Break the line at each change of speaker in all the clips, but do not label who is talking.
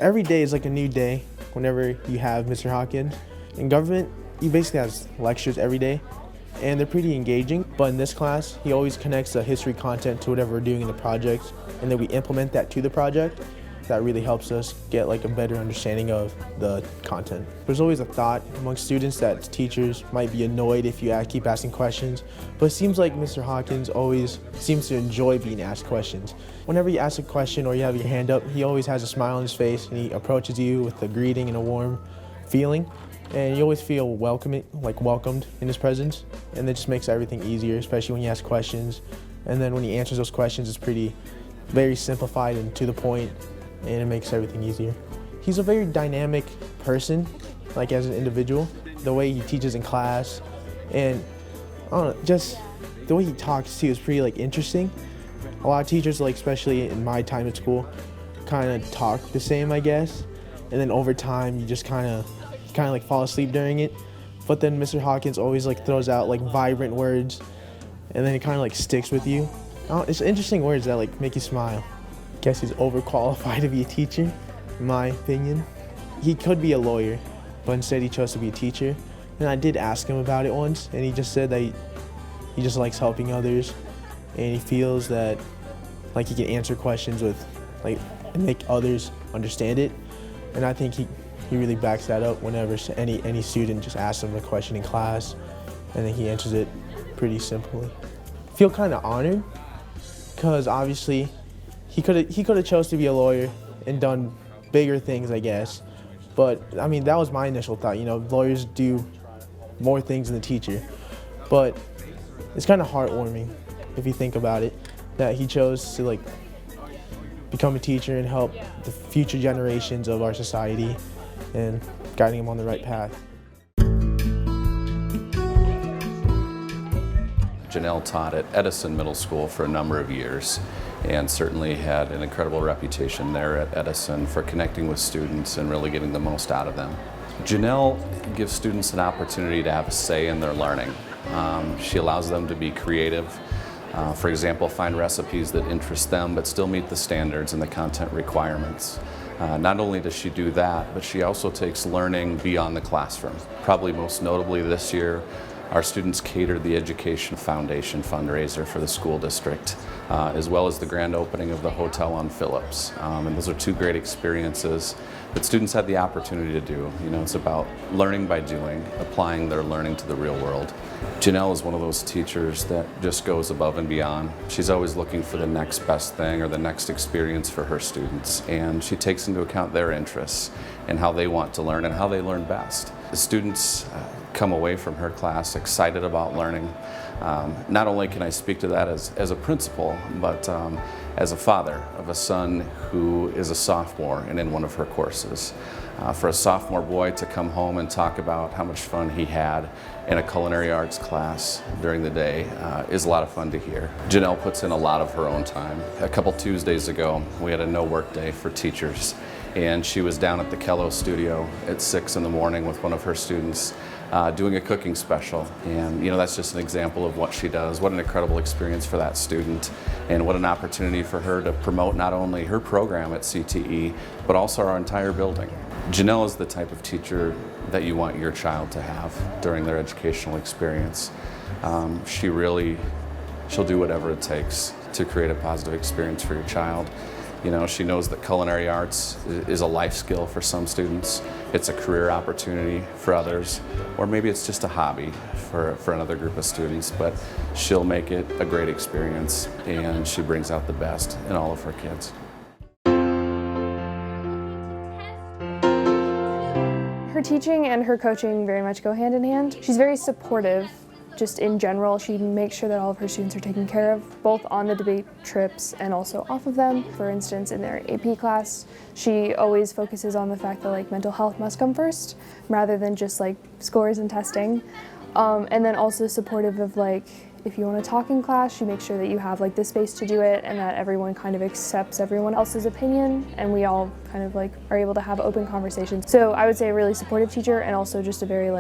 Every day is like a new day whenever you have Mr. Hawkins. In government, he basically has lectures every day, and they're pretty engaging. But in this class, he always connects the history content to whatever we're doing in the project, and then we implement that to the project. That really helps us get like a better understanding of the content. There's always a thought among students that teachers might be annoyed if you keep asking questions, but it seems like Mr. Hawkins always seems to enjoy being asked questions. Whenever you ask a question or you have your hand up, he always has a smile on his face and he approaches you with a greeting and a warm feeling. And you always feel welcomed in his presence, and it just makes everything easier, especially when you ask questions. And then when he answers those questions, it's very simplified and to the point, and it makes everything easier. He's a very dynamic person, like as an individual. The way he teaches in class, and I don't know, just the way he talks too is pretty interesting. A lot of teachers, especially in my time at school, kind of talk the same, I guess. And then over time, you just kind of fall asleep during it. But then Mr. Hawkins always throws out vibrant words, and then it kind of sticks with you. It's interesting words that make you smile. I guess he's overqualified to be a teacher, in my opinion. He could be a lawyer, but instead he chose to be a teacher. And I did ask him about it once, and he just said that he just likes helping others, and he feels that he can answer questions with and make others understand it. And I think he really backs that up whenever any student just asks him a question in class, and then he answers it pretty simply. I feel kind of honored, because obviously he could have chose to be a lawyer and done bigger things, I guess. But I mean, that was my initial thought. Lawyers do more things than the teacher. But it's kind of heartwarming if you think about it, that he chose to become a teacher and help the future generations of our society and guiding them on the right path.
Janell taught at Edison Middle School for a number of years and certainly had an incredible reputation there at Edison for connecting with students and really getting the most out of them. Janell gives students an opportunity to have a say in their learning. She allows them to be creative. For example, find recipes that interest them but still meet the standards and the content requirements. Not only does she do that, but she also takes learning beyond the classroom. Probably most notably this year, our students catered the Education Foundation fundraiser for the school district, as well as the grand opening of the hotel on Phillips. And those are two great experiences that students had the opportunity to do. It's about learning by doing, applying their learning to the real world. Janell is one of those teachers that just goes above and beyond. She's always looking for the next best thing or the next experience for her students, and she takes into account their interests and how they want to learn and how they learn best. The students come away from her class excited about learning. Not only can I speak to that as a principal, but as a father of a son who is a sophomore and in one of her courses. For a sophomore boy to come home and talk about how much fun he had in a culinary arts class during the day is a lot of fun to hear. Janell puts in a lot of her own time. A couple Tuesdays ago, we had a no work day for teachers, and she was down at the Kello studio at 6 in the morning with one of her students doing a cooking special. And that's just an example of what she does. What an incredible experience for that student, and what an opportunity for her to promote not only her program at CTE, but also our entire building. Janell is the type of teacher that you want your child to have during their educational experience. She'll do whatever it takes to create a positive experience for your child. She knows that culinary arts is a life skill for some students. It's a career opportunity for others, or maybe it's just a hobby for another group of students, but she'll make it a great experience, and she brings out the best in all of her kids.
Her teaching and her coaching very much go hand in hand. She's very supportive. Just in general, she makes sure that all of her students are taken care of, both on the debate trips and also off of them. For instance, in their AP class, she always focuses on the fact that mental health must come first, rather than just scores and testing. And then also supportive of if you want to talk in class, she makes sure that you have the space to do it, and that everyone kind of accepts everyone else's opinion, and we all kind of are able to have open conversations. So I would say a really supportive teacher, and also just a very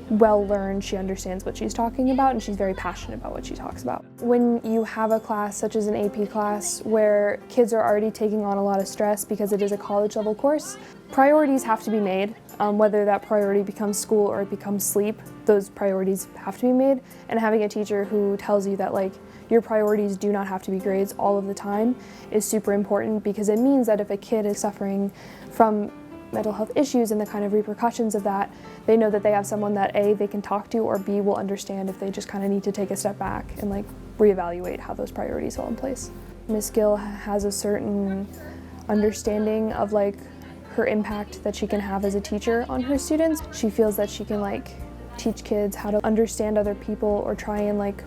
well learned, she understands what she's talking about, and she's very passionate about what she talks about. When you have a class such as an AP class where kids are already taking on a lot of stress because it is a college level course, priorities have to be made. Whether that priority becomes school or it becomes sleep, those priorities have to be made. And having a teacher who tells you that like your priorities do not have to be grades all of the time is super important, because it means that if a kid is suffering from mental health issues and the kind of repercussions of that, they know that they have someone that A, they can talk to, or B, will understand if they just kind of need to take a step back and like reevaluate how those priorities fall in place. Miss Gill has a certain understanding of like her impact that she can have as a teacher on her students. She feels that she can like teach kids how to understand other people or try and like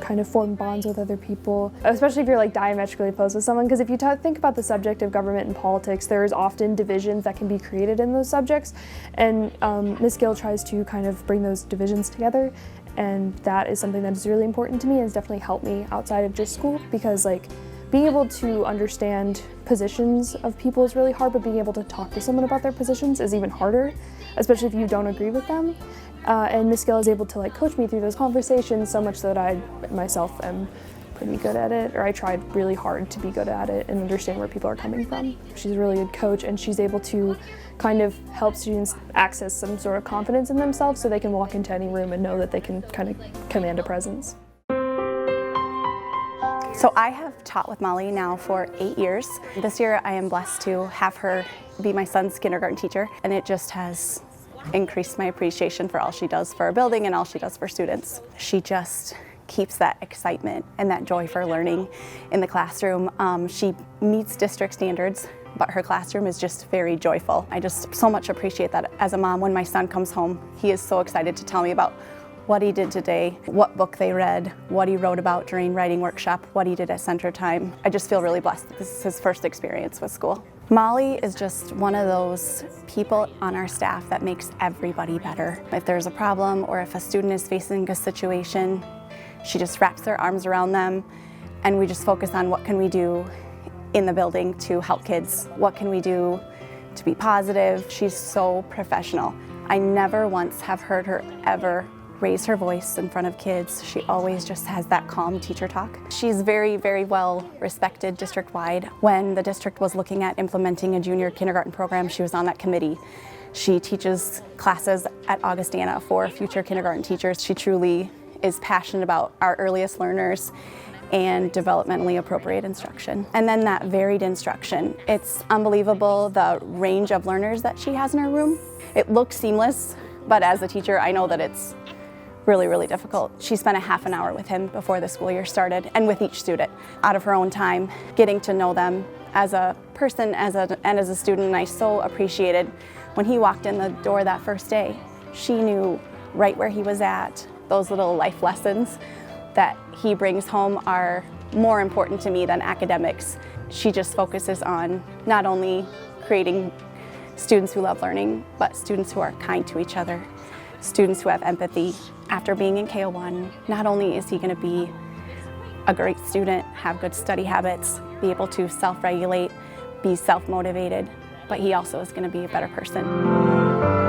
kind of form bonds with other people, especially if you're like diametrically opposed with someone, because if you think about the subject of government and politics, there is often divisions that can be created in those subjects, and Ms. Gill tries to kind of bring those divisions together, and that is something that is really important to me and has definitely helped me outside of just school, because like being able to understand positions of people is really hard, but being able to talk to someone about their positions is even harder, especially if you don't agree with them. And Ms. Gill is able to like coach me through those conversations so much that I myself am pretty good at it, or I tried really hard to be good at it and understand where people are coming from. She's a really good coach, and she's able to kind of help students access some sort of confidence in themselves so they can walk into any room and know that they can kind of command a presence.
So I have taught with Molly now for 8 years. This year I am blessed to have her be my son's kindergarten teacher, and it just has increased my appreciation for all she does for our building and all she does for students. She just keeps that excitement and that joy for learning in the classroom. She meets district standards, but her classroom is just very joyful. I just so much appreciate that as a mom. When my son comes home, he is so excited to tell me about what he did today, what book they read, what he wrote about during writing workshop, what he did at center time. I just feel really blessed that this is his first experience with school. Molly is just one of those people on our staff that makes everybody better. If there's a problem or if a student is facing a situation, she just wraps her arms around them, and we just focus on what can we do in the building to help kids. What can we do to be positive? She's so professional. I never once have heard her ever raise her voice in front of kids. She always just has that calm teacher talk. She's very, very well respected district-wide. When the district was looking at implementing a junior kindergarten program, she was on that committee. She teaches classes at Augustana for future kindergarten teachers. She truly is passionate about our earliest learners and developmentally appropriate instruction. And then that varied instruction. It's unbelievable the range of learners that she has in her room. It looks seamless, but as a teacher, I know that it's really, really difficult. She spent a half an hour with him before the school year started, and with each student, out of her own time, getting to know them as a person and as a student. And I so appreciated when he walked in the door that first day. She knew right where he was at. Those little life lessons that he brings home are more important to me than academics. She just focuses on not only creating students who love learning, but students who are kind to each other, students who have empathy. After being in KO1, not only is he going to be a great student, have good study habits, be able to self-regulate, be self-motivated, but he also is going to be a better person.